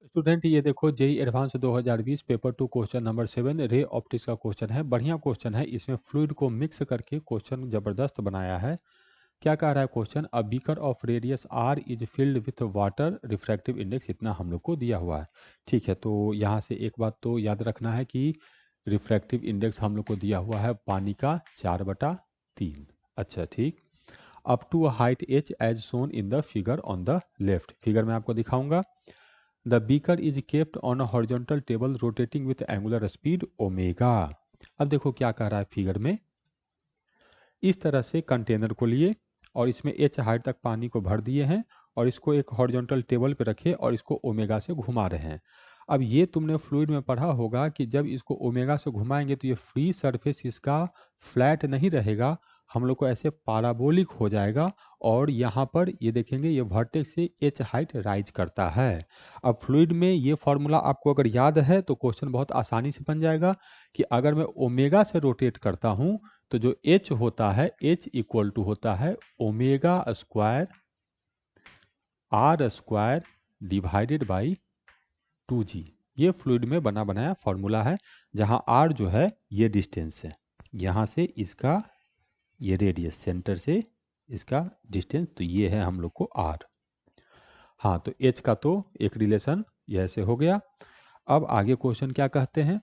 Student ये देखो JEE advance 2020 paper 2 question number 7 ray optics का क्वेश्चन है। बढ़िया क्वेश्चन है। इसमें फ्लूइड को मिक्स करके क्वेश्चन जबरदस्त बनाया है। क्या कह रहा है question? A beaker of radius R is filled with water, refractive index इतना हम लोग को दिया हुआ है। ठीक है, तो यहाँ से एक बात तो याद रखना है कि रिफ्रैक्टिव इंडेक्स हम लोग को दिया हुआ है पानी का 4/3। अच्छा ठीक। Up to height H as shown in the figure on the left. Figure में आपको दिखाऊंगा। The beaker is kept on a horizontal table rotating with angular speed omega. अब देखो क्या कह रहा है फिगर में। इस तरह से कंटेनर को लिए और इसमें एच हाइट तक पानी को भर दिए हैं और इसको एक हॉरिजॉन्टल टेबल पे रखे और इसको ओमेगा से घुमा रहे हैं। अब ये तुमने फ्लूइड में पढ़ा होगा कि जब इसको ओमेगा से घुमाएंगे तो ये फ्री सरफेस इसका फ्लैट नहीं रहेगा, हम लोग को ऐसे पाराबोलिक हो जाएगा और यहाँ पर ये देखेंगे ये वर्टेक्स से एच हाइट राइज करता है। अब फ्लूइड में ये फॉर्मूला आपको अगर याद है तो क्वेश्चन बहुत आसानी से बन जाएगा कि अगर मैं ओमेगा से रोटेट करता हूँ तो जो h होता है h इक्वल टू होता है omega square R square divided by 2g। ये फ्लूइड में बना बनाया फॉर्मूला है, जहां r जो है ये डिस्टेंस है, यहाँ से इसका ये रेडियस सेंटर से इसका डिस्टेंस, तो ये है हम लोग को r। हाँ, तो h का तो एक रिलेशन ये ऐसे हो गया। अब आगे क्वेश्चन क्या कहते हैं?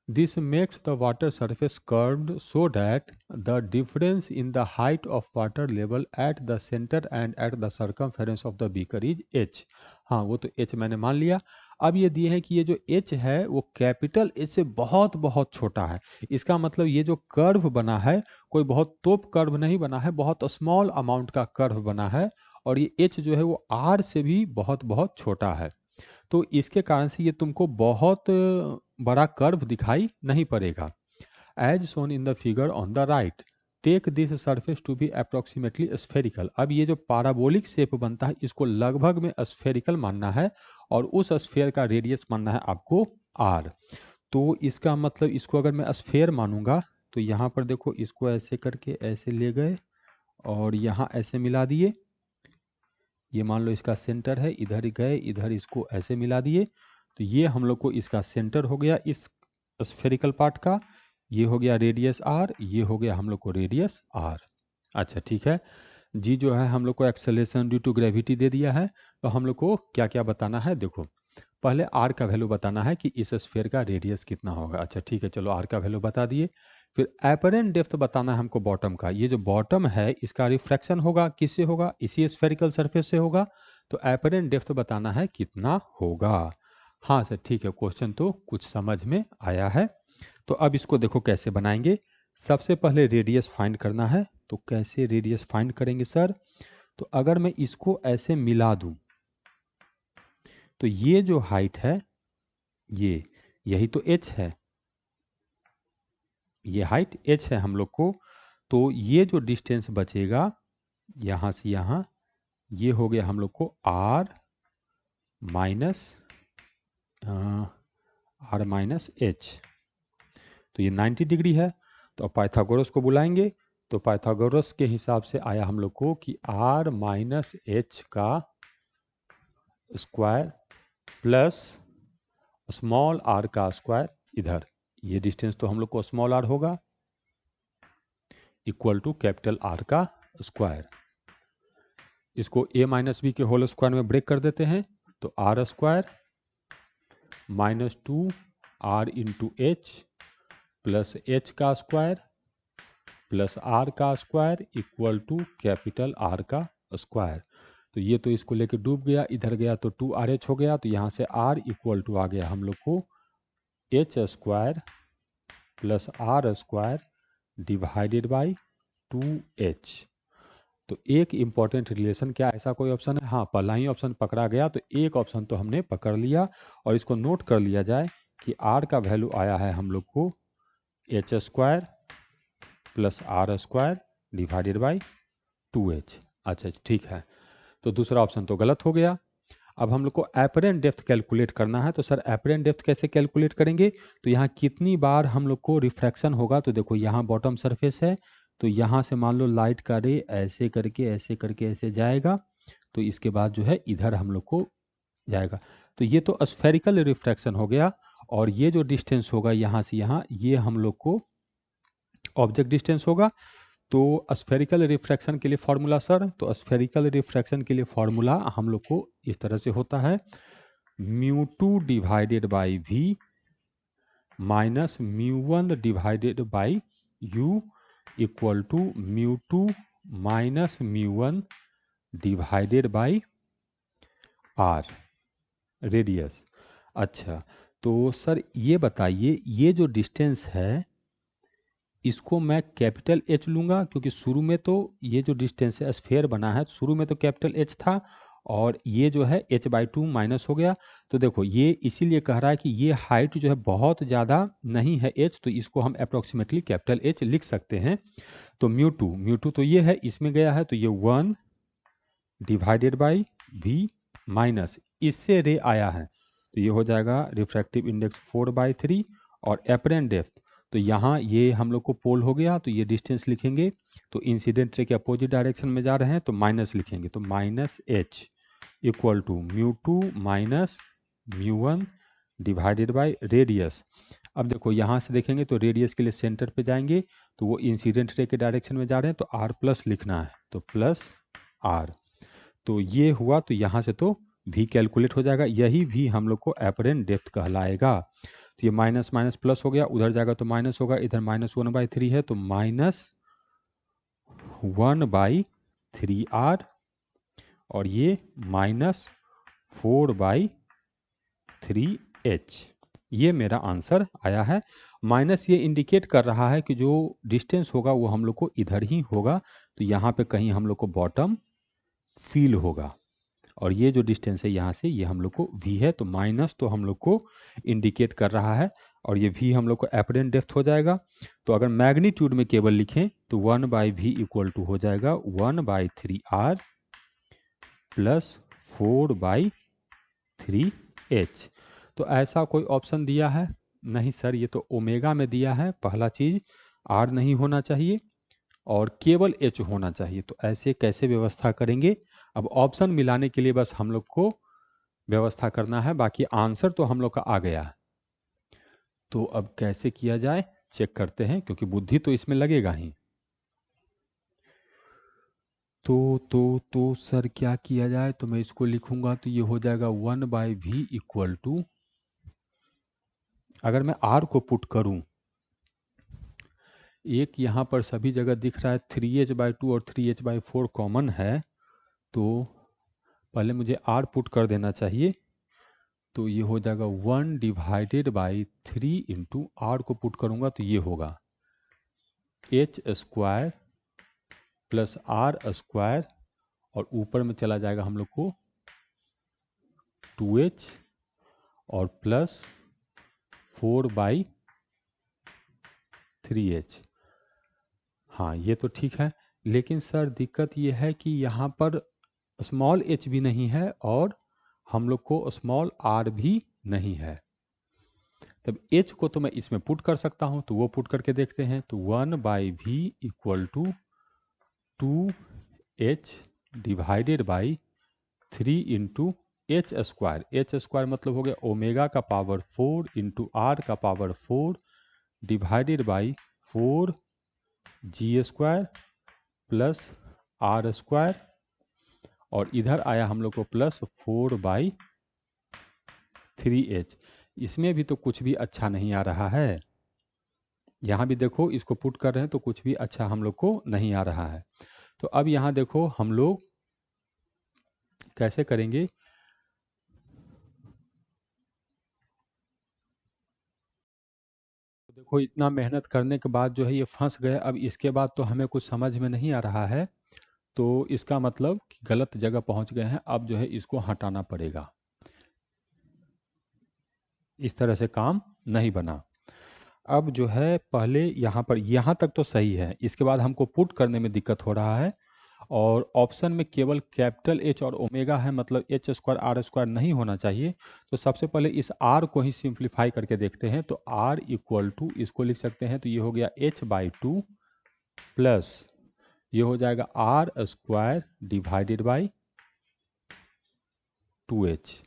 This makes the water surface curved so that the difference in the height of water level at the center and at the circumference of the beaker is h। हाँ, वो तो h मैंने मान लिया। अब ये दिए हैं कि ये जो h है वो कैपिटल h से बहुत बहुत छोटा है। इसका मतलब ये जो कर्व बना है कोई बहुत तोप कर्व नहीं बना है, बहुत स्मॉल अमाउंट का कर्व बना है और ये h जो है वो r से भी बहुत बहुत छोटा है। तो इसके कारण से ये तुमको बहुत बड़ा कर्व दिखाई नहीं पड़ेगा। As shown in the figure on the right, take this surface to be approximately spherical. अब ये जो पाराबोलिक शेप बनता है इसको लगभग में स्फेरिकल मानना है और उस स्फेयर का रेडियस मानना है आपको आर। तो इसका मतलब इसको अगर मैं स्फेयर मानूंगा तो यहाँ पर देखो इसको ऐसे करके ऐसे ले गए और यहाँ ऐसे मिला दिए। ये मान लो इसका सेंटर है, इधर गए इधर इसको ऐसे मिला दिए, तो ये हम लोग को इसका सेंटर हो गया इस स्फेरिकल पार्ट का। ये हो गया रेडियस आर, ये हो गया हम लोग को रेडियस आर। अच्छा ठीक है। जी जो है हम लोग को एक्सेलरेशन ड्यू टू ग्रेविटी दे दिया है, तो हम लोग को क्या क्या बताना है देखो। पहले आर का वैल्यू बताना है कि इस स्फीयर का रेडियस कितना होगा। अच्छा ठीक है, चलो आर का वैल्यू बता दिए। फिर एपरेंट डेप्थ बताना है हमको बॉटम का। ये जो बॉटम है इसका रिफ्रैक्शन होगा, किससे होगा? इसी स्फेरिकल सरफेस से होगा। तो एपरेंट डेप्थ बताना है कितना होगा। हाँ सर ठीक है, क्वेश्चन तो कुछ समझ में आया है। तो अब इसको देखो कैसे बनाएंगे। सबसे पहले रेडियस फाइंड करना है, तो कैसे रेडियस फाइंड करेंगे सर? तो अगर मैं इसको ऐसे मिला दूं तो ये जो हाइट है ये यही तो h है, ये हाइट h है हम लोग को। तो ये जो डिस्टेंस बचेगा यहाँ से यहाँ, ये हो गया हम लोग को r माइनस h। तो ये 90 डिग्री है। तो अब पाइथागोरस को बुलाएंगे, तो पाइथागोरस के हिसाब से आया हम लोग को कि r माइनस एच का स्क्वायर प्लस स्मॉल r का स्क्वायर, इधर ये डिस्टेंस तो हम लोग को स्मॉल r होगा, इक्वल टू कैपिटल R का स्क्वायर। इसको a माइनस बी के होल स्क्वायर में ब्रेक कर देते हैं, तो R square minus 2r into H plus H का स्क्वायर प्लस आर का square equal to capital R का स्क्वायर। तो ये तो इसको लेके डूब गया, इधर गया तो 2RH हो गया, तो यहाँ से R इक्वल टू आ गया हम लोग को H square plus R square divided by 2h। तो एक इंपॉर्टेंट रिलेशन, क्या ऐसा कोई ऑप्शन है? हाँ, पहला ही ऑप्शन पकड़ा गया, तो एक ऑप्शन तो हमने पकड़ लिया और इसको नोट कर लिया जाए कि r का वैल्यू आया है हम लोग को H square plus R square divided by 2h। अच्छा ठीक है, तो दूसरा ऑप्शन तो गलत हो गया। अब हम लोग को एपरेंट डेप्थ कैलकुलेट करना है, तो सर एपरेंट डेप्थ कैसे कैलकुलेट करेंगे? तो यहाँ कितनी बार हम लोग को रिफ्रैक्शन होगा, तो देखो यहाँ बॉटम सरफेस है, तो यहाँ से मान लो लाइट का रे ऐसे करके ऐसे जाएगा, तो इसके बाद जो है इधर हम लोग को जाएगा। तो ये तो स्फेरिकल रिफ्रैक्शन हो गया, और ये जो डिस्टेंस होगा यहाँ से यहाँ, ये हम लोग को ऑब्जेक्ट डिस्टेंस होगा। तो स्फेरिकल रिफ्रैक्शन के लिए फॉर्मूला सर, तो स्फेरिकल रिफ्रैक्शन के लिए फॉर्मूला हम लोग को इस तरह से होता है, mu two divided by V minus mu one divided by U equal to mu two minus mu one divided by R radius. अच्छा, तो सर ये बताइए, ये जो डिस्टेंस है इसको मैं कैपिटल एच लूँगा, क्योंकि शुरू में तो ये जो डिस्टेंस है स्फेयर बना है, शुरू में तो कैपिटल एच था, और ये जो है h/2 माइनस हो गया। तो देखो ये इसीलिए कह रहा है कि ये हाइट जो है बहुत ज़्यादा नहीं है h, तो इसको हम अप्रोक्सीमेटली कैपिटल H लिख सकते हैं। तो म्यू टू तो ये है, इसमें गया है, तो ये 1 डिवाइडेड बाई v माइनस इससे रे आया है, तो ये हो जाएगा रिफ्रैक्टिव इंडेक्स 4/3, और एपरेंट डेप्थ, तो यहाँ ये हम लोग को पोल हो गया, तो ये डिस्टेंस लिखेंगे, तो इंसिडेंट रे के अपोजिट डायरेक्शन में जा रहे हैं तो माइनस लिखेंगे, तो minus H equal to mu two minus mu one divided by radius. अब देखो यहाँ से देखेंगे तो रेडियस के लिए सेंटर पे जाएंगे, तो वो इंसिडेंट रे के डायरेक्शन में जा रहे हैं, तो आर प्लस लिखना है, तो प्लस आर। तो ये हुआ, तो यहाँ से तो v कैलकुलेट हो जाएगा, यही v हम लोग को एपरेंट डेप्थ कहलाएगा। तो ये माइनस माइनस प्लस हो गया, उधर जाएगा तो माइनस होगा, इधर -1/3 है, तो -1/3r, और ये -4/3h। ये मेरा आंसर आया है। माइनस ये इंडिकेट कर रहा है कि जो डिस्टेंस होगा वो हम लोग को इधर ही होगा, तो यहाँ पे कहीं हम लोग को बॉटम फील होगा, और ये जो डिस्टेंस है यहाँ से ये हम लोग को v है, तो माइनस तो हम लोग को इंडिकेट कर रहा है, और ये v हम लोग को एपरेंट डेप्थ हो जाएगा। तो अगर मैग्नीट्यूड में केवल लिखें तो 1/v इक्वल टू हो जाएगा 1/3r प्लस 4/3h। तो ऐसा कोई ऑप्शन दिया है नहीं सर, ये तो ओमेगा में दिया है, पहला चीज़ r नहीं होना चाहिए और केवल h होना चाहिए, तो ऐसे कैसे व्यवस्था करेंगे। अब ऑप्शन मिलाने के लिए बस हम लोग को व्यवस्था करना है, बाकी आंसर तो हम लोग का आ गया है। तो अब कैसे किया जाए चेक करते हैं, क्योंकि बुद्धि तो इसमें लगेगा ही। तो सर क्या किया जाए, तो मैं इसको लिखूंगा, तो ये हो जाएगा 1/v इक्वल टू, अगर मैं r को पुट करूं, एक यहाँ पर सभी जगह दिख रहा है 3h/2 और 3h/4 कॉमन है, तो पहले मुझे r पुट कर देना चाहिए, तो ये हो जाएगा 1/3 इंटू r को पुट करूंगा तो ये होगा h² प्लस r², और ऊपर में चला जाएगा हम लोग को 2h और प्लस 4/3h। हाँ ये तो ठीक है, लेकिन सर दिक्कत ये है कि यहाँ पर स्मॉल h भी नहीं है और हम लोग को स्मॉल r भी नहीं है। तब h को तो मैं इसमें पुट कर सकता हूँ, तो वो पुट करके देखते हैं, तो 1/v equal to 2h divided by 3 into h² मतलब हो गया ओमेगा का पावर 4 इंटू r का power 4 divided by 4g² plus r², और इधर आया हम लोग को प्लस 4/3h। इसमें भी तो कुछ भी अच्छा नहीं आ रहा है, यहाँ भी देखो इसको पुट कर रहे हैं तो कुछ भी अच्छा हम लोग को नहीं आ रहा है। तो अब यहाँ देखो हम लोग कैसे करेंगे, तो देखो इतना मेहनत करने के बाद जो है ये फंस गए, अब इसके बाद तो हमें कुछ समझ में नहीं आ रहा है, तो इसका मतलब कि गलत जगह पहुंच गए हैं, अब जो है इसको हटाना पड़ेगा, इस तरह से काम नहीं बना। अब जो है पहले यहाँ पर यहाँ तक तो सही है, इसके बाद हमको पुट करने में दिक्कत हो रहा है, और ऑप्शन में केवल कैपिटल H और ओमेगा है, मतलब h² r² नहीं होना चाहिए। तो सबसे पहले इस r को ही सिंप्लीफाई करके देखते हैं, तो r इक्वल टू इसको लिख सकते हैं, तो ये हो गया h/2 प्लस ये हो जाएगा r² divided by 2h।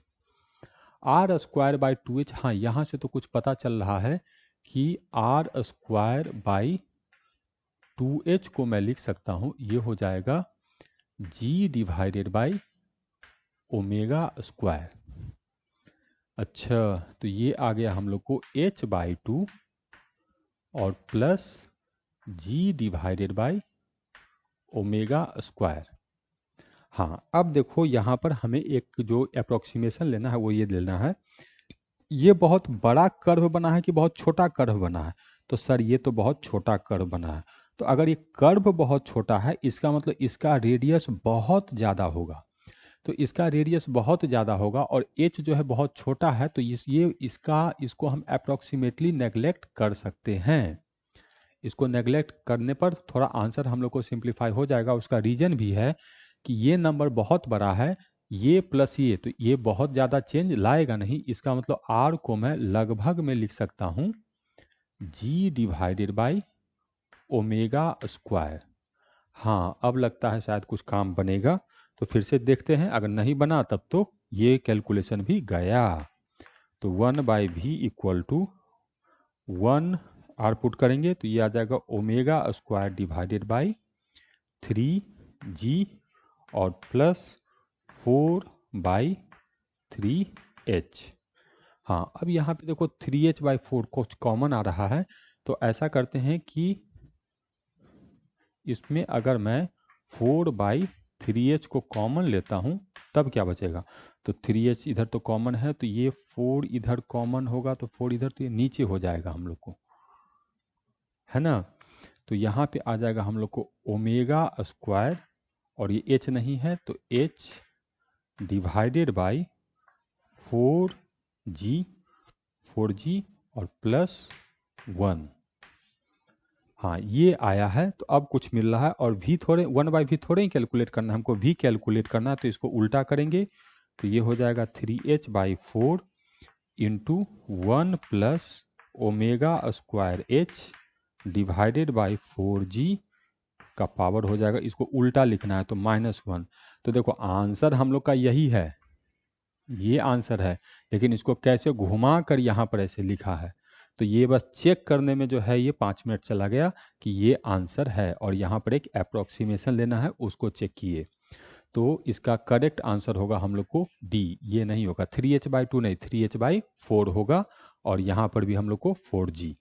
R square by 2h, हाँ यहाँ से तो कुछ पता चल रहा है कि आर स्क्वायर बाई 2h को मैं लिख सकता हूँ, ये हो जाएगा g divided by omega square. अच्छा, तो ये आ गया हम लोग को h बाई 2 और plus g divided by omega square. हाँ, अब देखो यहाँ पर हमें एक जो अप्रोक्सीमेशन लेना है वो ये लेना है, ये बहुत बड़ा कर्व बना है कि बहुत छोटा कर्व बना है। तो सर ये तो बहुत छोटा कर्व बना है। तो अगर ये कर्व बहुत छोटा है, इसका मतलब इसका रेडियस बहुत ज़्यादा होगा। तो इसका रेडियस बहुत ज़्यादा होगा और एच जो है बहुत छोटा है, तो इसको हम अप्रोक्सीमेटली नेगलेक्ट कर सकते हैं। इसको नेगलेक्ट करने पर थोड़ा आंसर हम लोग को सिंप्लीफाई हो जाएगा। उसका रीजन भी है कि ये नंबर बहुत बड़ा है, ये प्लस ये, तो ये बहुत ज़्यादा चेंज लाएगा नहीं। इसका मतलब आर को मैं लगभग में लिख सकता हूँ जी डिवाइडेड बाई ओमेगा स्क्वायर। हाँ, अब लगता है शायद कुछ काम बनेगा, तो फिर से देखते हैं। अगर नहीं बना तब तो ये कैलकुलेशन भी गया। तो 1/v equal to 1 are put करेंगे तो ये आ जाएगा omega square divided by 3g और प्लस 4/3h। हाँ, अब यहाँ पे देखो 3h/4 कुछ कॉमन आ रहा है, तो ऐसा करते हैं कि इसमें अगर मैं 4/3h को कॉमन लेता हूँ तब क्या बचेगा। तो 3h इधर तो कॉमन है, तो ये 4 इधर कॉमन होगा, तो 4 इधर, तो ये नीचे हो जाएगा हम लोग को, है ना। तो यहाँ पे आ जाएगा हम लोग को ओमेगा स्क्वायर और ये h नहीं है तो h डिवाइडेड बाई 4g और प्लस 1। हाँ, ये आया है, तो अब कुछ मिल रहा है। और v थोड़े 1/v थोड़े ही कैलकुलेट करना है, हमको v कैलकुलेट करना है, तो इसको उल्टा करेंगे तो ये हो जाएगा 3h/4 into 1 plus omega square h divided by 4g का पावर हो जाएगा। इसको उल्टा लिखना है तो -1। तो देखो आंसर हम लोग का यही है, ये आंसर है, लेकिन इसको कैसे घुमा कर यहाँ पर ऐसे लिखा है। तो ये बस चेक करने में जो है ये 5 मिनट चला गया कि ये आंसर है, और यहाँ पर एक अप्रोक्सीमेशन लेना है, उसको चेक किए। तो इसका करेक्ट आंसर होगा हम लोग को डी, ये नहीं होगा 3h/2 नहीं 3h/4 होगा, और यहाँ पर भी हम लोग को 4g।